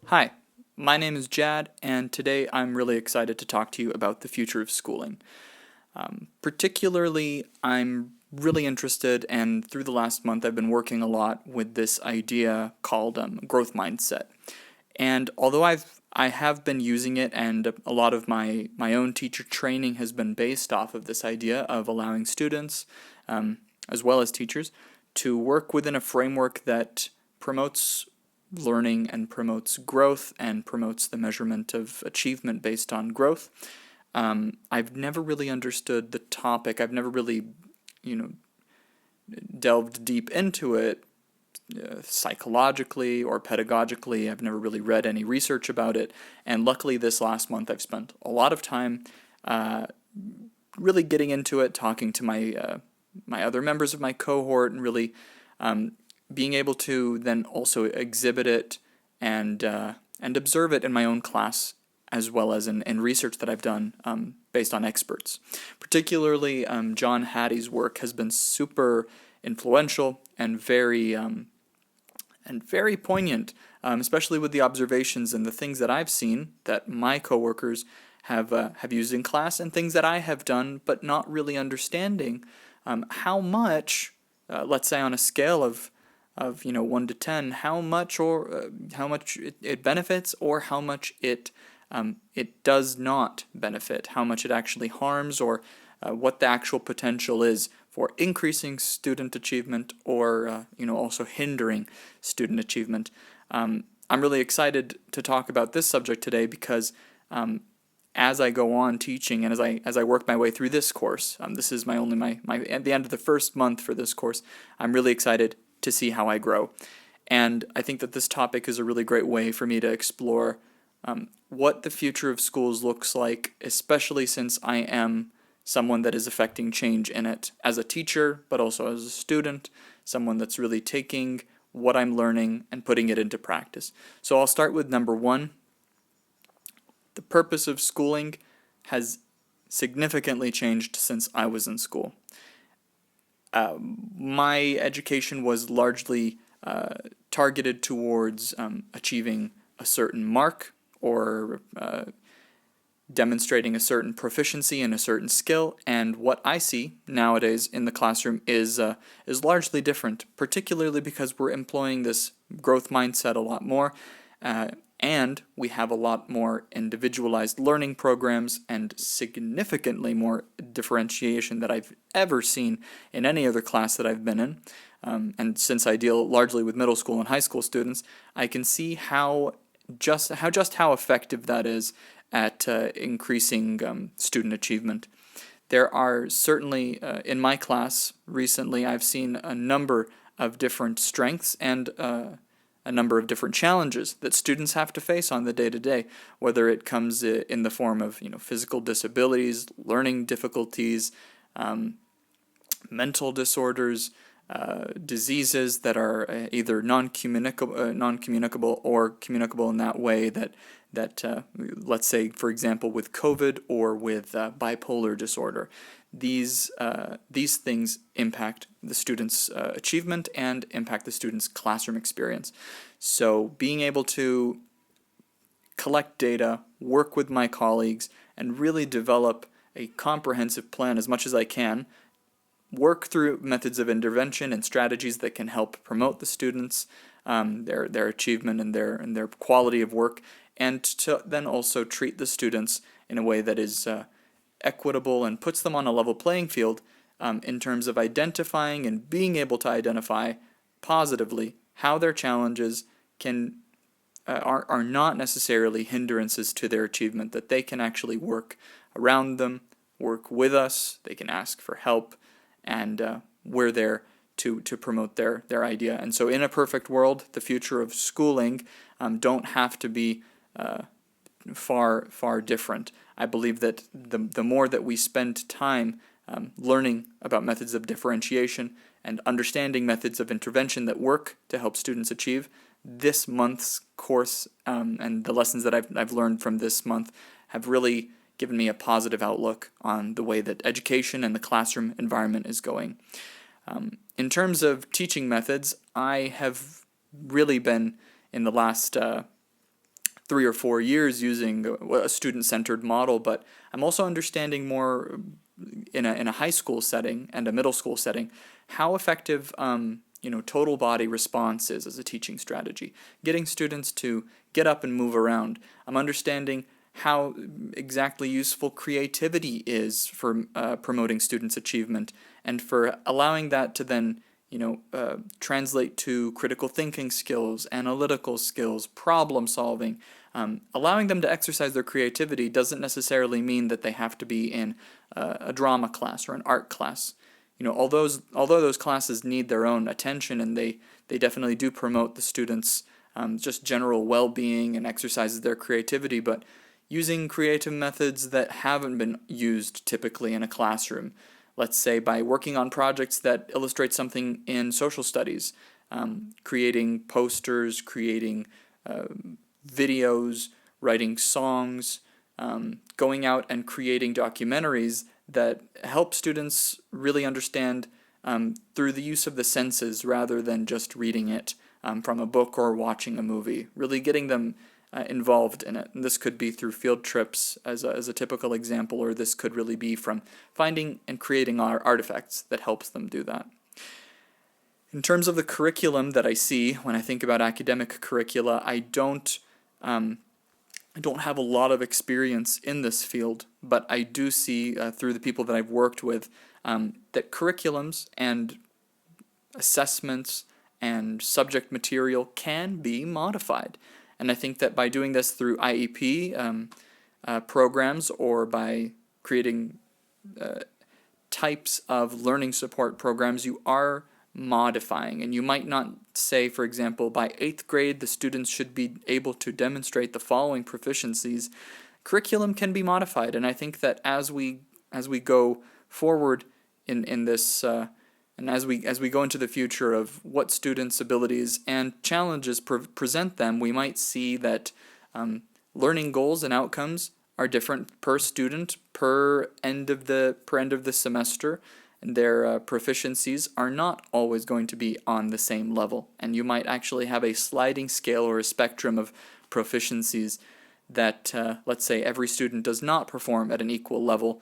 Hi, my name is Jad, and today I'm really excited to talk to you about the future of schooling. Particularly, I'm really interested, and through the last month, I've been working a lot with this idea called growth mindset. And although I have been using it, and a lot of my own teacher training has been based off of this idea of allowing students, as well as teachers, to work within a framework that promotes learning and promotes growth and promotes the measurement of achievement based on growth. I've never really understood the topic. I've never really, delved deep into it psychologically or pedagogically. I've never really read any research about it. And luckily, this last month, I've spent a lot of time really getting into it, talking to my other members of my cohort, and really being able to then also exhibit it and observe it in my own class, as well as in research that I've done based on experts. Particularly, John Hattie's work has been super influential and very poignant, especially with the observations and the things that I've seen that my coworkers have used in class, and things that I have done, but not really understanding how much, let's say on a scale of 1 to 10, how much it benefits, or how much it does not benefit, how much it actually harms, or what the actual potential is for increasing student achievement, or also hindering student achievement. I'm really excited to talk about this subject today because as I go on teaching, and as I work my way through this course, this is my at the end of the first month for this course, I'm really excited to see how I grow. And I think that this topic is a really great way for me to explore what the future of schools looks like, especially since I am someone that is affecting change in it as a teacher, but also as a student, someone that's really taking what I'm learning and putting it into practice. So I'll start with number one. The purpose of schooling has significantly changed since I was in school. My education was largely targeted towards achieving a certain mark, or demonstrating a certain proficiency in a certain skill, and what I see nowadays in the classroom is largely different, particularly because we're employing this growth mindset a lot more, and we have a lot more individualized learning programs and significantly more differentiation that I've ever seen in any other class that I've been in. And since I deal largely with middle school and high school students, I can see how effective that is at increasing student achievement. There are certainly, in my class recently, I've seen a number of different strengths and a number of different challenges that students have to face on the day-to-day, whether it comes in the form of physical disabilities, learning difficulties, mental disorders, diseases that are either non-communicable or communicable in that way that let's say, for example, with COVID or with bipolar disorder. These things impact the student's achievement and impact the student's classroom experience. So being able to collect data, work with my colleagues, and really develop a comprehensive plan as much as I can, work through methods of intervention and strategies that can help promote the students, their achievement and their quality of work, and to then also treat the students in a way that is equitable and puts them on a level playing field in terms of identifying and being able to identify positively how their challenges are not necessarily hindrances to their achievement, that they can actually work around them, work with us, they can ask for help, and we're there to promote their idea. And so in a perfect world, the future of schooling don't have to be far different. I believe that the more that we spend time learning about methods of differentiation and understanding methods of intervention that work to help students achieve, this month's course and the lessons that I've learned from this month have really given me a positive outlook on the way that education and the classroom environment is going. In terms of teaching methods, I have really been in the last 3 or 4 years using a student-centered model, but I'm also understanding more in a high school setting and a middle school setting how effective total body response is as a teaching strategy. Getting students to get up and move around. I'm understanding how exactly useful creativity is for promoting students' achievement and for allowing that to then translate to critical thinking skills, analytical skills, problem solving. Allowing them to exercise their creativity doesn't necessarily mean that they have to be in a drama class or an art class. Although those classes need their own attention and they definitely do promote the students' just general well-being and exercises their creativity, but using creative methods that haven't been used typically in a classroom. Let's say by working on projects that illustrate something in social studies, creating posters, creating videos, writing songs, going out and creating documentaries that help students really understand through the use of the senses rather than just reading it from a book or watching a movie, really getting them involved in it. And this could be through field trips as a typical example, or this could really be from finding and creating artifacts that helps them do that. In terms of the curriculum that I see when I think about academic curricula, I don't have a lot of experience in this field, but I do see through the people that I've worked with that curriculums and assessments and subject material can be modified. And I think that by doing this through IEP programs or by creating types of learning support programs, you are modifying. And you might not say, for example, by 8th grade the students should be able to demonstrate the following proficiencies. Curriculum can be modified, and I think that as we go forward in this and as we go into the future of what students' abilities and challenges present them, we might see that learning goals and outcomes are different per student, per end of the semester, and their proficiencies are not always going to be on the same level. And you might actually have a sliding scale or a spectrum of proficiencies that, let's say, every student does not perform at an equal level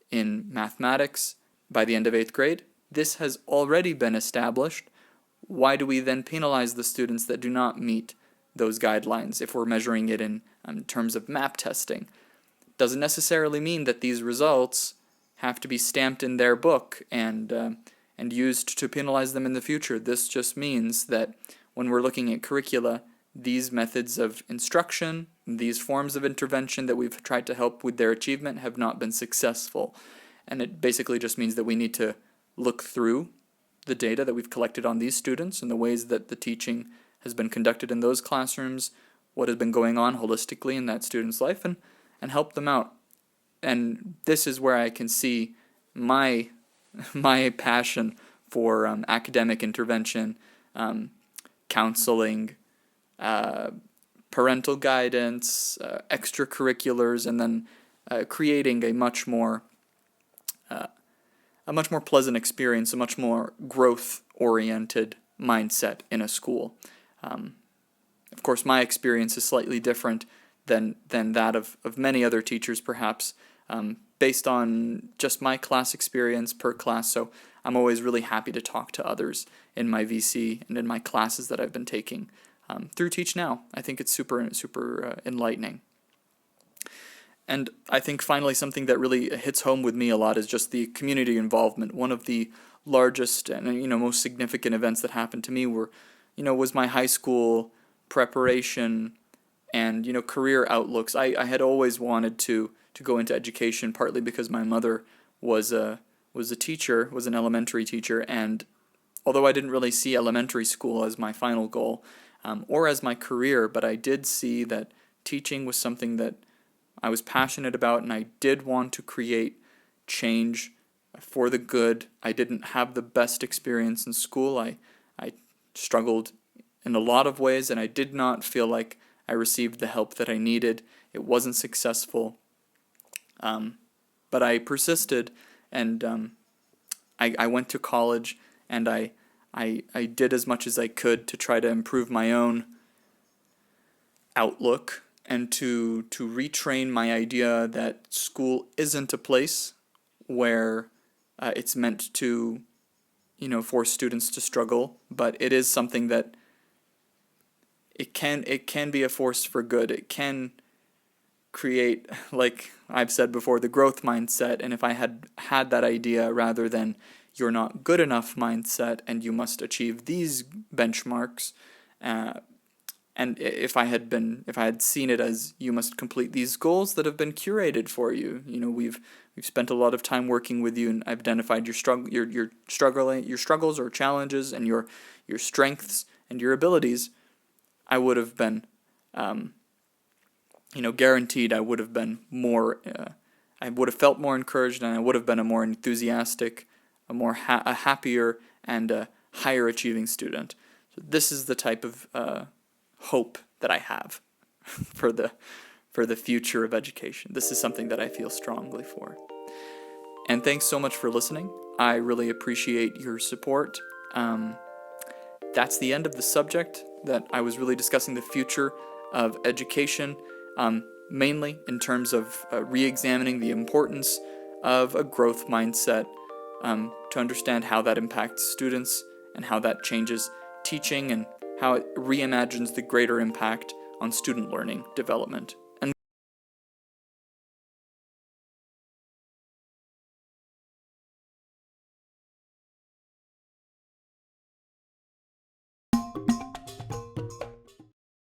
in mathematics by the end of 8th grade. This has already been established. Why do we then penalize the students that do not meet those guidelines if we're measuring it in terms of map testing? Doesn't necessarily mean that these results have to be stamped in their book and used to penalize them in the future. This just means that when we're looking at curricula, these methods of instruction, these forms of intervention that we've tried to help with their achievement have not been successful. And it basically just means that we need to look through the data that we've collected on these students and the ways that the teaching has been conducted in those classrooms, what has been going on holistically in that student's life, and help them out. And this is where I can see my passion for academic intervention, counseling, parental guidance, extracurriculars, and then creating a much more pleasant experience, a much more growth-oriented mindset in a school. Of course, my experience is slightly different than that of many other teachers, perhaps, based on just my class experience per class. So I'm always really happy to talk to others in my VC and in my classes that I've been taking through Teach Now. I think it's super enlightening. And I think finally something that really hits home with me a lot is just the community involvement. One of the largest and most significant events that happened to me was my high school preparation and career outlooks. I had always wanted to go into education, partly because my mother was a teacher, was an elementary teacher, and although I didn't really see elementary school as my final goal or as my career, but I did see that teaching was something that I was passionate about, and I did want to create change for the good. I didn't have the best experience in school. I struggled in a lot of ways, and I did not feel like I received the help that I needed. It wasn't successful, but I persisted, and I went to college, and I did as much as I could to try to improve my own outlook and to retrain my idea that school isn't a place where it's meant to, force students to struggle, but it is something that it can be a force for good. It can create, like I've said before, the growth mindset. And if I had that idea rather than you're not good enough mindset and you must achieve these benchmarks, and if I had seen it as you must complete these goals that have been curated for you, we've spent a lot of time working with you, and I've identified your struggles or challenges, and your strengths and your abilities. I would have been, guaranteed I would have been more. I would have felt more encouraged, and I would have been a more enthusiastic, a happier, and a higher achieving student. So this is the type of hope that I have for the future of education. This is something that I feel strongly for. And thanks so much for listening. I really appreciate your support. That's the end of the subject that I was really discussing, the future of education, mainly in terms of re-examining the importance of a growth mindset, to understand how that impacts students and how that changes teaching and how it reimagines the greater impact on student learning development.